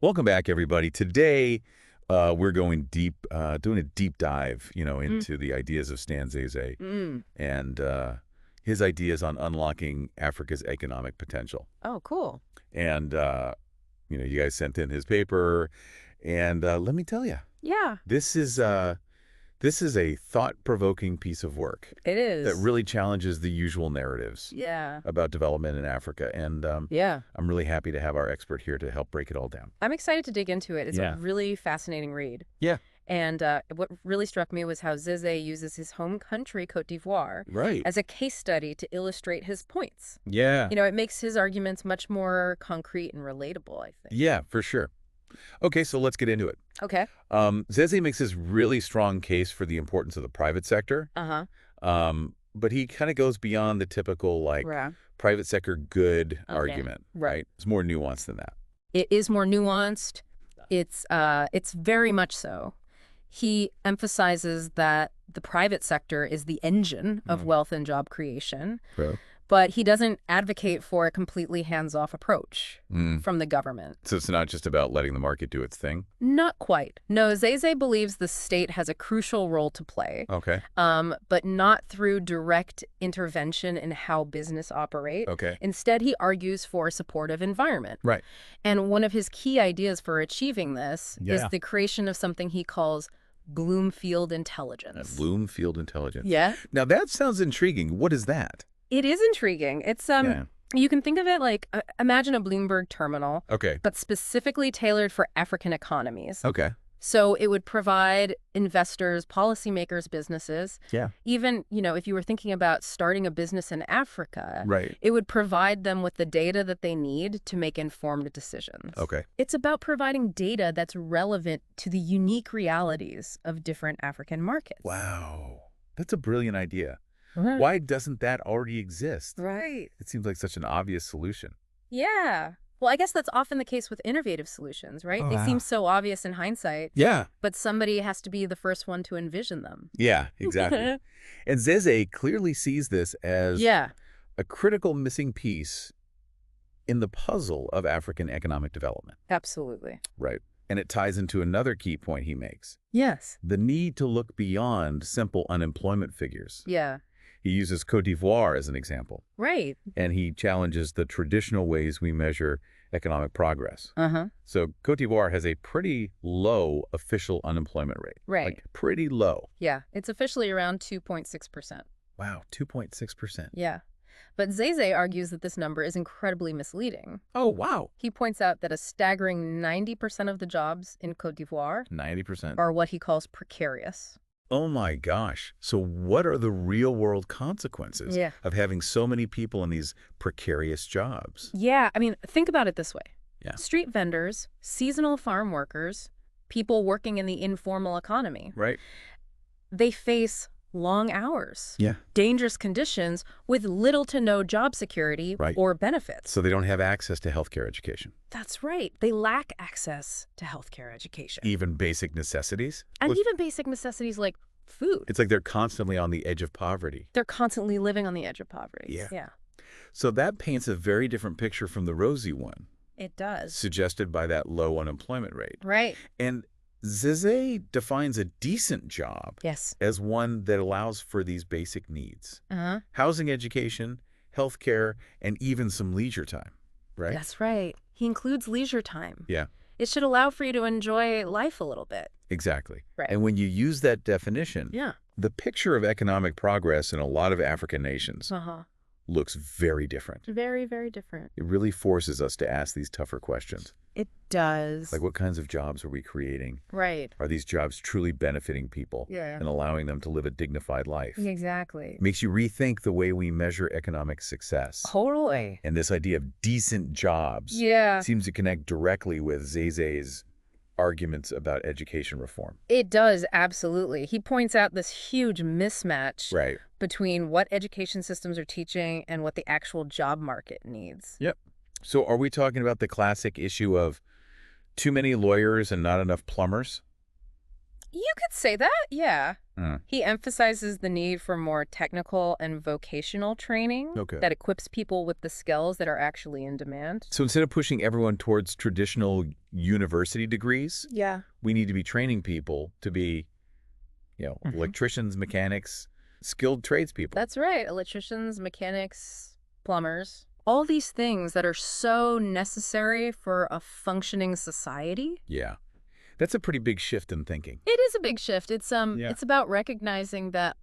Welcome back, everybody. Today, we're going deep, doing a deep dive, into the ideas of Stan Zézé Mm. and his ideas on unlocking Africa's economic potential. Oh, cool. And, you guys sent in his paper, and let me tell you, Yeah, this is this is a thought-provoking piece of work it that is. really challenges the usual narratives Yeah. about development in Africa. And Yeah. I'm really happy to have our expert here to help break it all down. I'm excited to dig into it. It's a Yeah. really fascinating read. Yeah. And what really struck me was how Zézé uses his home country, Côte d'Ivoire, Right. as a case study to illustrate his points. Yeah. It makes his arguments much more concrete and relatable, I think. Yeah, for sure. Okay, so let's get into it. Okay. Zeze makes this really strong case for the importance of the private sector, Uh-huh. but he kind of goes beyond the typical, Right. private sector good Okay. argument, Right. right? It's more nuanced than that. It is more nuanced. It's very much so. He emphasizes that the private sector is the engine of wealth and job creation, Bro. but he doesn't advocate for a completely hands-off approach from the government. So it's not just about letting the market do its thing? Not quite. No, Zézé believes the state has a crucial role to play, Okay. but not through direct intervention in how business operates. Okay. Instead, he argues for a supportive environment. Right. And one of his key ideas for achieving this is Yeah. the creation of something he calls Bloomfield intelligence. Bloomfield Intelligence. Yeah. Now that sounds intriguing. What is that? It is intriguing. It's Yeah. you can think of it like imagine a Bloomberg terminal, Okay. but specifically tailored for African economies. Okay. So it would provide investors, policymakers, businesses, Yeah. even, if you were thinking about starting a business in Africa, Right. it would provide them with the data that they need to make informed decisions. Okay. It's about providing data that's relevant to the unique realities of different African markets. Wow. That's a brilliant idea. Right. Why doesn't that already exist? Right. It seems like such an obvious solution. Yeah. Well, I guess that's often the case with innovative solutions, right? Oh, They wow. seem so obvious in hindsight, Yeah. but somebody has to be the first one to envision them. Yeah, exactly. And Zeze clearly sees this as Yeah. a critical missing piece in the puzzle of African economic development. Absolutely. Right. And it ties into another key point he makes, Yes. the need to look beyond simple unemployment figures. Yeah. He uses Côte d'Ivoire as an example, Right. and he challenges the traditional ways we measure economic progress. Uh-huh. So Côte d'Ivoire has a pretty low official unemployment rate. Right. Like pretty low. Yeah. It's officially around 2.6%. Wow, 2.6%. Yeah. But Zézé argues that this number is incredibly misleading. Oh, wow. He points out that a staggering 90% of the jobs in Côte d'Ivoire 90%. are what he calls precarious. Oh my gosh. So what are the real world consequences Yeah. of having so many people in these precarious jobs? Yeah. I mean, think about it this way. Yeah. Street vendors, seasonal farm workers, people working in the informal economy, Right? they face long hours, Yeah. dangerous conditions with little to no job security Right. or benefits. So they don't have access to healthcare education, That's right. They lack access to healthcare education. even basic necessities. And Look, even basic necessities like food. it's like they're constantly on the edge of poverty. They're constantly living on the edge of poverty. Yeah. Yeah. So that paints a very different picture from the rosy one, It does. suggested by that low unemployment rate. Right. And Zeze defines a decent job Yes. as one that allows for these basic needs. Uh-huh. Housing, education, healthcare, and even some leisure time, right? That's right. He includes leisure time. Yeah, It should allow for you to enjoy life a little bit. exactly. Right. And when you use that definition, Yeah. the picture of economic progress in a lot of African nations Uh-huh. looks very different. Very, very different. It really forces us to ask these tougher questions. It does. Like, what kinds of jobs are we creating? Right. Are these jobs truly benefiting people Yeah. and allowing them to live a dignified life? Exactly. It makes you rethink the way we measure economic success. Totally. And this idea of decent jobs Yeah. seems to connect directly with Zeze's arguments about education reform. It does, absolutely. He points out this huge mismatch Right. between what education systems are teaching and what the actual job market needs. Yep. So are we talking about the classic issue of too many lawyers and not enough plumbers? You could say that, yeah. Mm. He emphasizes the need for more technical and vocational training Okay. that equips people with the skills that are actually in demand. So instead of pushing everyone towards traditional university degrees, Yeah. we need to be training people to be, electricians, mechanics, skilled tradespeople. That's right. Electricians, mechanics, plumbers. All these things that are so necessary for a functioning society. Yeah. That's a pretty big shift in thinking. It is a big shift. It's it's about recognizing that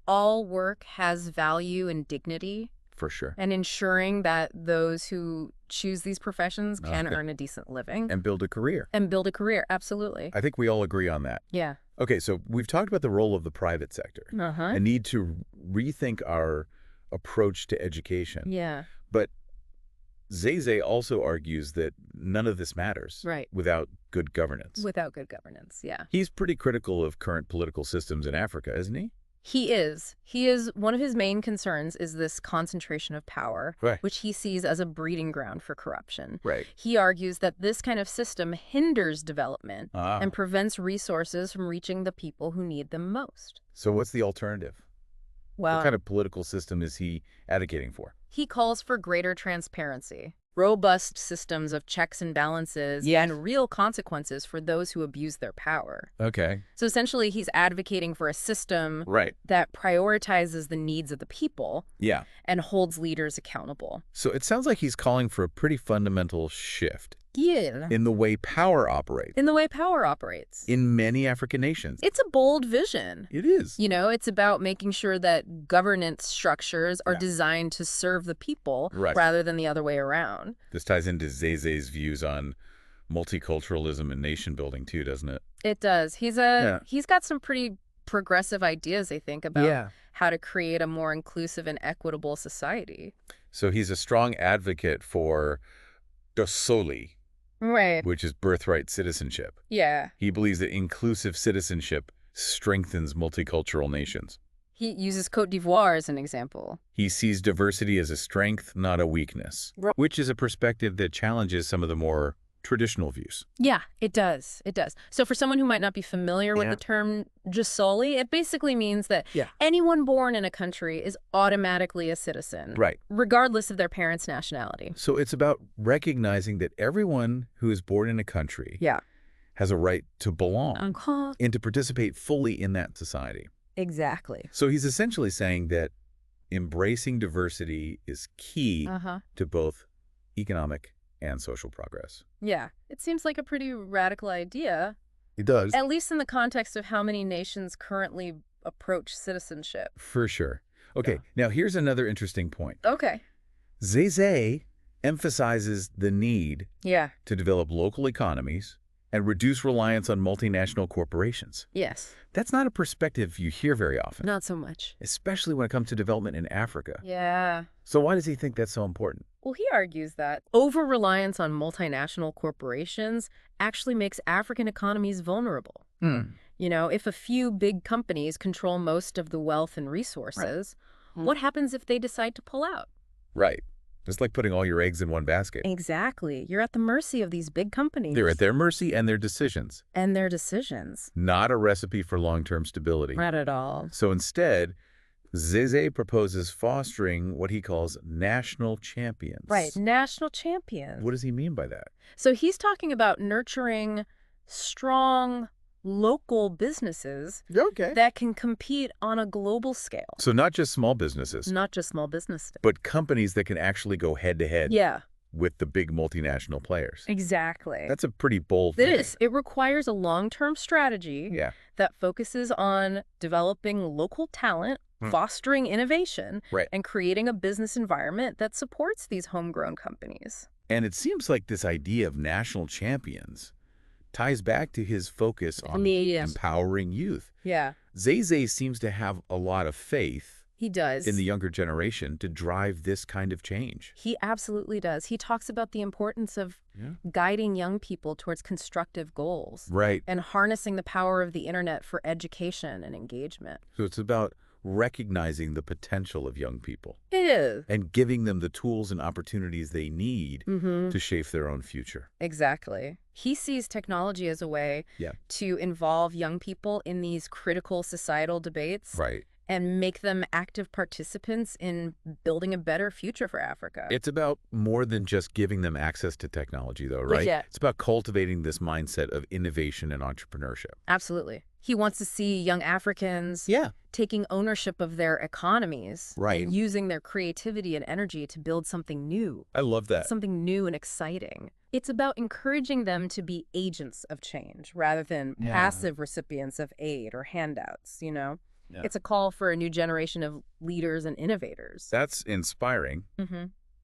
all work has value and dignity, For sure. and ensuring that those who choose these professions can earn a decent living. And build a career. And build a career, absolutely. I think we all agree on that. Yeah. Okay, so we've talked about the role of the private sector. Uh-huh. A need to rethink our approach to education. Yeah. But Zézé also argues that none of this matters without good governance. Without good governance, yeah. He's pretty critical of current political systems in Africa, isn't he? He is. One of his main concerns is this concentration of power, which he sees as a breeding ground for corruption. Right. He argues that this kind of system hinders development and prevents resources from reaching the people who need them most. So what's the alternative? Well, what kind of political system is he advocating for? He calls for greater transparency, robust systems of checks and balances, and real consequences for those who abuse their power. Okay. So essentially, he's advocating for a system Right. that prioritizes the needs of the people Yeah. and holds leaders accountable. So it sounds like he's calling for a pretty fundamental shift Yeah. in the way power operates In the way power operates. in many African nations. It's a bold vision. It is. It's about making sure that governance structures are designed to serve the people rather than the other way around. This ties into Zézé's views on multiculturalism and nation building too, doesn't it? It does. He's got some pretty progressive ideas, I think, about how to create a more inclusive and equitable society. So he's a strong advocate for dosoli, Right. which is birthright citizenship. Yeah. He believes that inclusive citizenship strengthens multicultural nations. He uses Côte d'Ivoire as an example. He sees diversity as a strength, not a weakness, which is a perspective that challenges some of the more traditional views. Yeah, it does. It does. So for someone who might not be familiar with the term Gisoli, it basically means that anyone born in a country is automatically a citizen, regardless of their parents' nationality. So it's about recognizing that everyone who is born in a country has a right to belong and to participate fully in that society. Exactly. So he's essentially saying that embracing diversity is key to both economic and social progress. Yeah, it seems like a pretty radical idea. It does. At least in the context of how many nations currently approach citizenship. For sure. Okay, now here's another interesting point. Okay. Zézé emphasizes the need to develop local economies and reduce reliance on multinational corporations. Yes. That's not a perspective you hear very often. Not so much. Especially when it comes to development in Africa. Yeah. So why does he think that's so important? Well, he argues that over-reliance on multinational corporations actually makes African economies vulnerable. If a few big companies control most of the wealth and resources, what happens if they decide to pull out? Right. It's like putting all your eggs in one basket. Exactly. You're at the mercy of these big companies. They're at their mercy and their decisions. Not a recipe for long-term stability. Not at all. So instead, Zézé proposes fostering what he calls national champions. Right, national champions. What does he mean by that? So he's talking about nurturing strong local businesses that can compete on a global scale. So not just small businesses. Not just small businesses. But companies that can actually go head-to-head with the big multinational players. Exactly. That's a pretty bold thing. It is. It requires a long-term strategy that focuses on developing local talent, fostering innovation, and creating a business environment that supports these homegrown companies. And it seems like this idea of national champions ties back to his focus on empowering youth. Yeah. Zézé seems to have a lot of faith. He does. In the younger generation to drive this kind of change. He absolutely does. He talks about the importance of guiding young people towards constructive goals. Right. And harnessing the power of the internet for education and engagement. So it's about recognizing the potential of young people. It is. And giving them the tools and opportunities they need to shape their own future. Exactly. He sees technology as a way to involve young people in these critical societal debates. Right. And make them active participants in building a better future for Africa. It's about more than just giving them access to technology, though, right? Yeah. It's about cultivating this mindset of innovation and entrepreneurship. Absolutely. He wants to see young Africans taking ownership of their economies. Right. And using their creativity and energy to build something new. I love that. Something new and exciting. It's about encouraging them to be agents of change rather than passive recipients of aid or handouts, you know? Yeah. It's a call for a new generation of leaders and innovators. That's inspiring.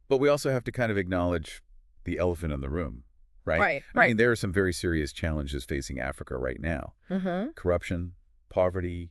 But we also have to kind of acknowledge the elephant in the room, right? I mean, there are some very serious challenges facing Africa right now. Corruption, poverty,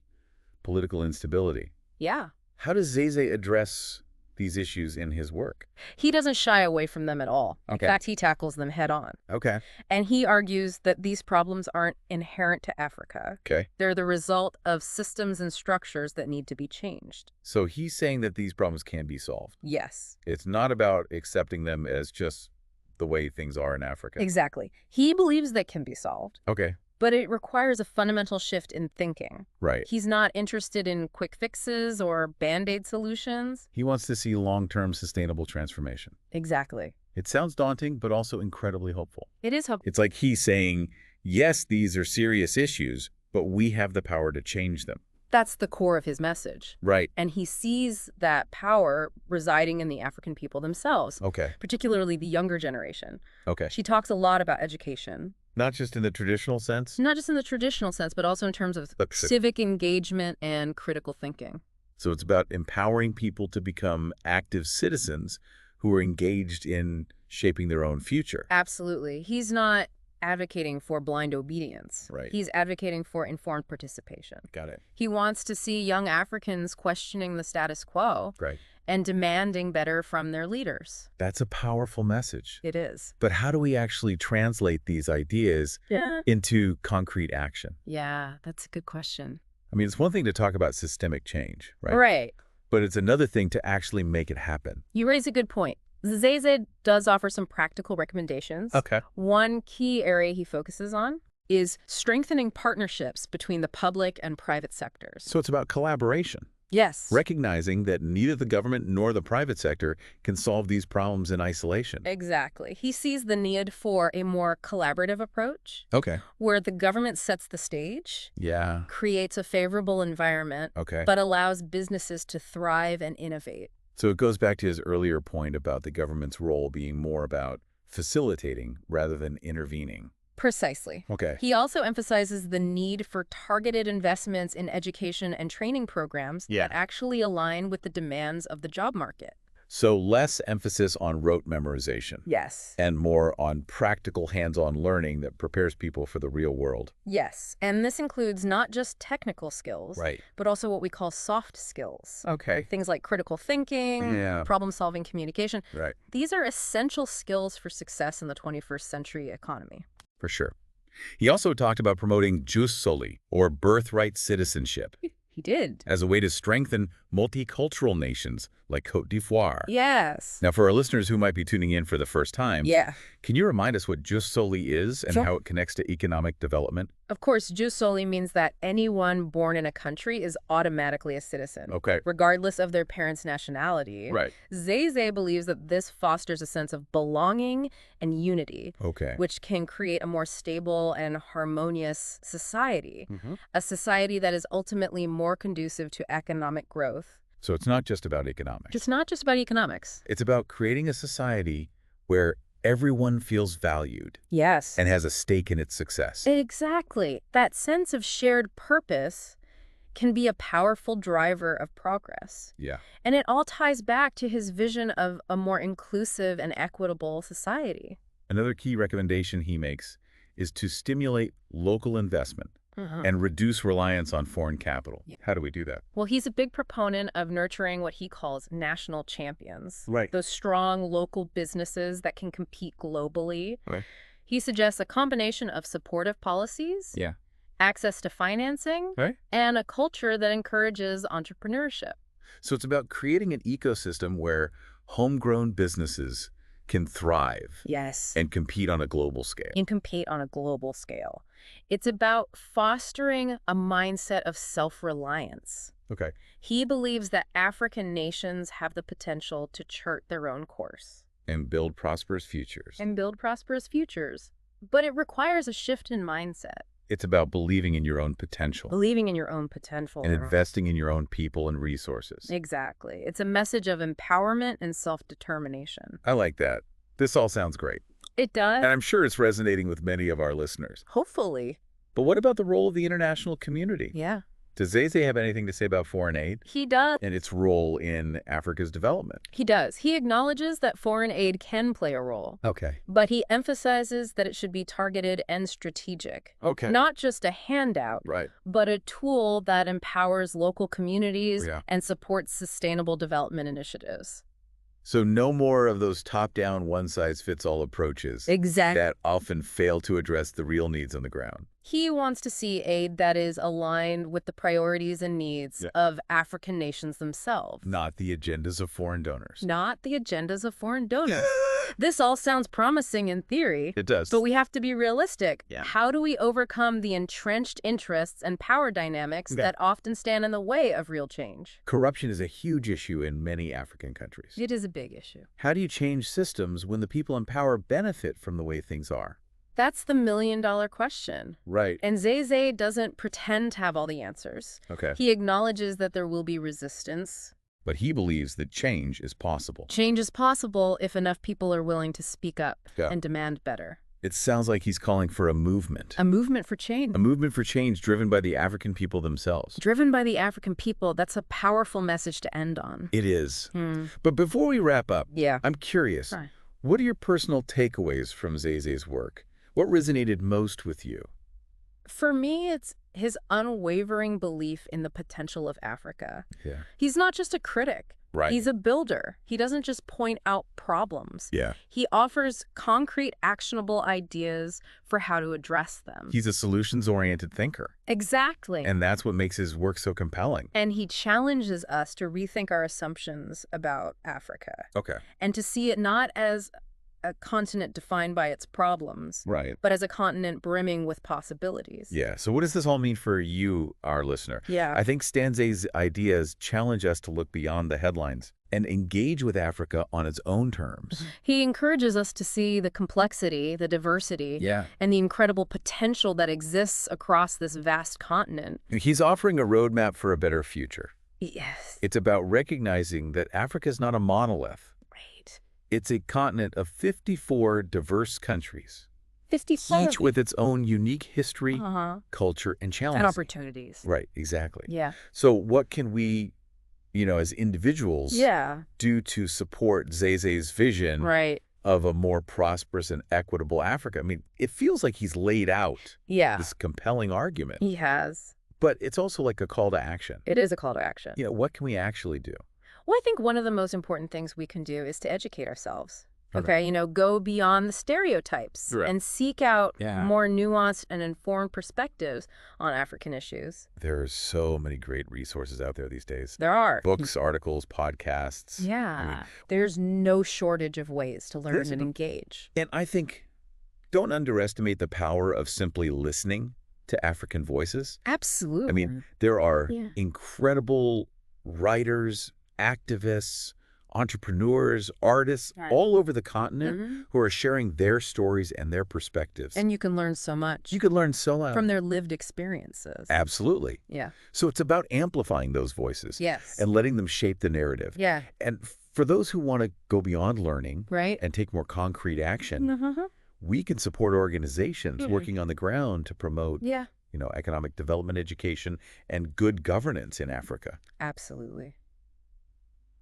political instability. Yeah. How does Zézé address these issues in his work? He doesn't shy away from them at all. In fact, he tackles them head on. Okay. And he argues that these problems aren't inherent to Africa. Okay. They're the result of systems and structures that need to be changed. So he's saying that these problems can be solved. Yes. It's not about accepting them as just the way things are in Africa. Exactly. He believes they can be solved. Okay. But it requires a fundamental shift in thinking. Right. He's not interested in quick fixes or Band-Aid solutions. He wants to see long-term sustainable transformation. Exactly. It sounds daunting, but also incredibly hopeful. It is hopeful. It's like he's saying, yes, these are serious issues, but we have the power to change them. That's the core of his message. Right. And he sees that power residing in the African people themselves. Okay. Particularly the younger generation. Okay. She talks a lot about education. Not just in the traditional sense? Not just in the traditional sense, but also in terms of civic engagement and critical thinking. So it's about empowering people to become active citizens who are engaged in shaping their own future. Absolutely. He's not advocating for blind obedience. Right. He's advocating for informed participation. Got it. He wants to see young Africans questioning the status quo. Right. And demanding better from their leaders. That's a powerful message. It is. But how do we actually translate these ideas into concrete action? Yeah, that's a good question. I mean, it's one thing to talk about systemic change, right? Right. But it's another thing to actually make it happen. You raise a good point. Zézé does offer some practical recommendations. Okay. One key area he focuses on is strengthening partnerships between the public and private sectors. So it's about collaboration. Yes. Recognizing that neither the government nor the private sector can solve these problems in isolation. Exactly. He sees the need for a more collaborative approach. Okay. Where the government sets the stage. Yeah. Creates a favorable environment. Okay. But allows businesses to thrive and innovate. So it goes back to his earlier point about the government's role being more about facilitating rather than intervening. Precisely. Okay. He also emphasizes the need for targeted investments in education and training programs that actually align with the demands of the job market. So less emphasis on rote memorization. Yes. And more on practical hands-on learning that prepares people for the real world. Yes. And this includes not just technical skills, but also what we call soft skills. Okay. Things like critical thinking, problem-solving communication. Right. These are essential skills for success in the 21st century economy. For sure. He also talked about promoting jus soli, or birthright citizenship. He did. As a way to strengthen multicultural nations like Côte d'Ivoire. Yes. Now, for our listeners who might be tuning in for the first time, can you remind us what jus soli is and how it connects to economic development? Of course, jus soli means that anyone born in a country is automatically a citizen, regardless of their parents' nationality. Right. Zézé believes that this fosters a sense of belonging and unity, which can create a more stable and harmonious society, a society that is ultimately more conducive to economic growth. So it's not just about economics. It's not just about economics. It's about creating a society where everyone feels valued. Yes. And has a stake in its success. Exactly. That sense of shared purpose can be a powerful driver of progress. Yeah. And it all ties back to his vision of a more inclusive and equitable society. Another key recommendation he makes is to stimulate local investment and reduce reliance on foreign capital. How do we do that? Well, he's a big proponent of nurturing what he calls national champions. Right. Those strong local businesses that can compete globally. He suggests a combination of supportive policies access to financing, Right. and a culture that encourages entrepreneurship. So it's about creating an ecosystem where homegrown businesses can thrive. Yes. And compete on a global scale. And compete on a global scale. It's about fostering a mindset of self-reliance. Okay. He believes that African nations have the potential to chart their own course. And build prosperous futures. And build prosperous futures. But it requires a shift in mindset. It's about believing in your own potential. Believing in your own potential. And investing in your own people and resources. Exactly. It's a message of empowerment and self-determination. I like that. This all sounds great. It does. And I'm sure it's resonating with many of our listeners. Hopefully. But what about the role of the international community? Yeah. Does Zézé have anything to say about foreign aid? He does. And its role in Africa's development? He does. He acknowledges that foreign aid can play a role. Okay. But he emphasizes that it should be targeted and strategic. Okay. Not just a handout, Right. but a tool that empowers local communities Yeah. and supports sustainable development initiatives. So no more of those top-down, one-size-fits-all approaches Exactly. that often fail to address the real needs on the ground. He wants to see aid that is aligned with the priorities and needs of African nations themselves. Not the agendas of foreign donors. Not the agendas of foreign donors. This all sounds promising in theory. It does. But we have to be realistic. Yeah. How do we overcome the entrenched interests and power dynamics that often stand in the way of real change? Corruption is a huge issue in many African countries. It is a big issue. How do you change systems when the people in power benefit from the way things are? That's the million-dollar question. Right. And Zézé doesn't pretend to have all the answers. Okay. He acknowledges that there will be resistance. But he believes that change is possible. Change is possible if enough people are willing to speak up Yeah. and demand better. It sounds like he's calling for a movement. A movement for change. A movement for change driven by the African people themselves. Driven by the African people, that's a powerful message to end on. It is. But before we wrap up, Yeah. I'm curious, Sorry. what are your personal takeaways from Zézé's work? What resonated most with you? For me, it's his unwavering belief in the potential of Africa. Yeah. He's not just a critic. Right. He's a builder. He doesn't just point out problems. Yeah. He offers concrete, actionable ideas for how to address them. He's a solutions-oriented thinker. Exactly. And that's what makes his work so compelling. And he challenges us to rethink our assumptions about Africa. Okay. And to see it not as a continent defined by its problems, Right. but as a continent brimming with possibilities. Yeah. So what does this all mean for you, our listener? Yeah. I think Stan Zézé's ideas challenge us to look beyond the headlines and engage with Africa on its own terms. He encourages us to see the complexity, the diversity, Yeah. and the incredible potential that exists across this vast continent. He's offering a roadmap for a better future. Yes. It's about recognizing that Africa is not a monolith. Right. It's a continent of 54 diverse countries, 54. each with its own unique history, Uh-huh. culture, and challenges. And opportunities. Right, exactly. Yeah. So what can we, as individuals, do to support Zézé's vision Right. of a more prosperous and equitable Africa? I mean, it feels like he's laid out Yeah. this compelling argument, He has. but it's also like a call to action. It is a call to action. What can we actually do? Well, I think one of the most important things we can do is to educate ourselves. Okay. Okay, go beyond the stereotypes Right. and seek out Yeah. more nuanced and informed perspectives on African issues. There are so many great resources out there these days. There are. Books, articles, podcasts. Yeah. I mean, There's no shortage of ways to learn There's and a- engage. and I think don't underestimate the power of simply listening to African voices. Absolutely. I mean, there are Yeah. incredible writers, activists, entrepreneurs, artists Right. all over the continent Mhm. who are sharing their stories and their perspectives. And you can learn so much you could learn so much. from their lived experiences. Absolutely. Yeah. So it's about amplifying those voices Yes. and letting them shape the narrative. Yeah. And for those who want to go beyond learning Right. and take more concrete action, Uh-huh. we can support organizations Mhm. working on the ground to promote, Yeah. economic development, education, and good governance in Africa. Absolutely.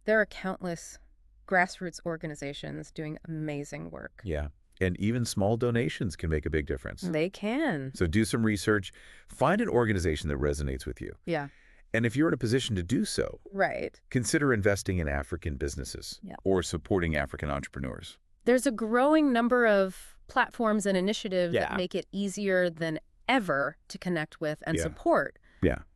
There are countless grassroots organizations doing amazing work. Yeah. And even small donations can make a big difference. They can. So do some research, find an organization that resonates with you. Yeah. And if you're in a position to do so, Right. consider investing in African businesses Yeah. or supporting African entrepreneurs. There's a growing number of platforms and initiatives Yeah. that make it easier than ever to connect with and support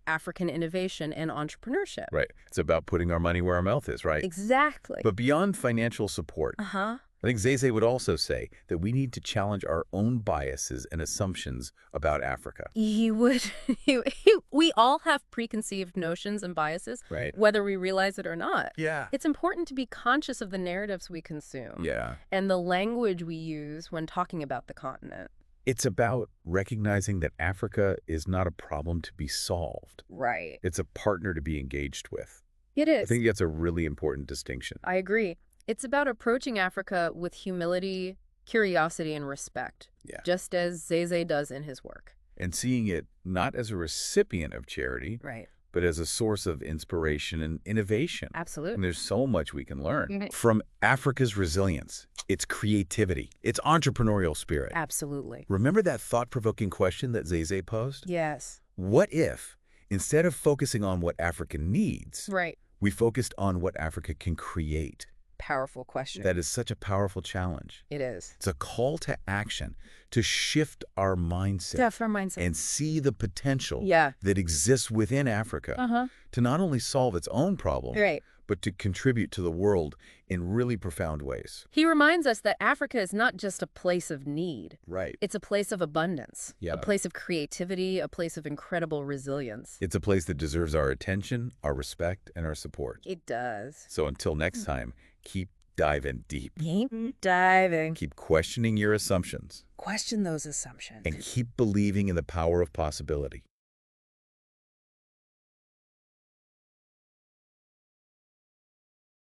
African innovation and entrepreneurship. Right. It's about putting our money where our mouth is, right? Exactly. But beyond financial support, I think Zézé would also say that we need to challenge our own biases and assumptions about Africa. He would. We all have preconceived notions and biases, whether we realize it or not. Yeah. It's important to be conscious of the narratives we consume and the language we use when talking about the continent. It's about recognizing that Africa is not a problem to be solved. Right. It's a partner to be engaged with. It is. I think that's a really important distinction. I agree. It's about approaching Africa with humility, curiosity, and respect, just as Zézé does in his work. And seeing it not as a recipient of charity, but as a source of inspiration and innovation. Absolutely. And there's so much we can learn from Africa's resilience, its creativity, its entrepreneurial spirit. Absolutely. Remember that thought-provoking question that Zézé posed? Yes. What if, instead of focusing on what Africa needs, we focused on what Africa can create? Powerful question. That is such a powerful challenge. It is. It's a call to action to shift our mindset. And see the potential that exists within Africa to not only solve its own problem, but to contribute to the world in really profound ways. He reminds us that Africa is not just a place of need. Right. It's a place of abundance, a place of creativity, a place of incredible resilience. It's a place that deserves our attention, our respect, and our support. It does. So until next time, keep diving deep. Keep diving. Keep questioning your assumptions. Question those assumptions. And keep believing in the power of possibility.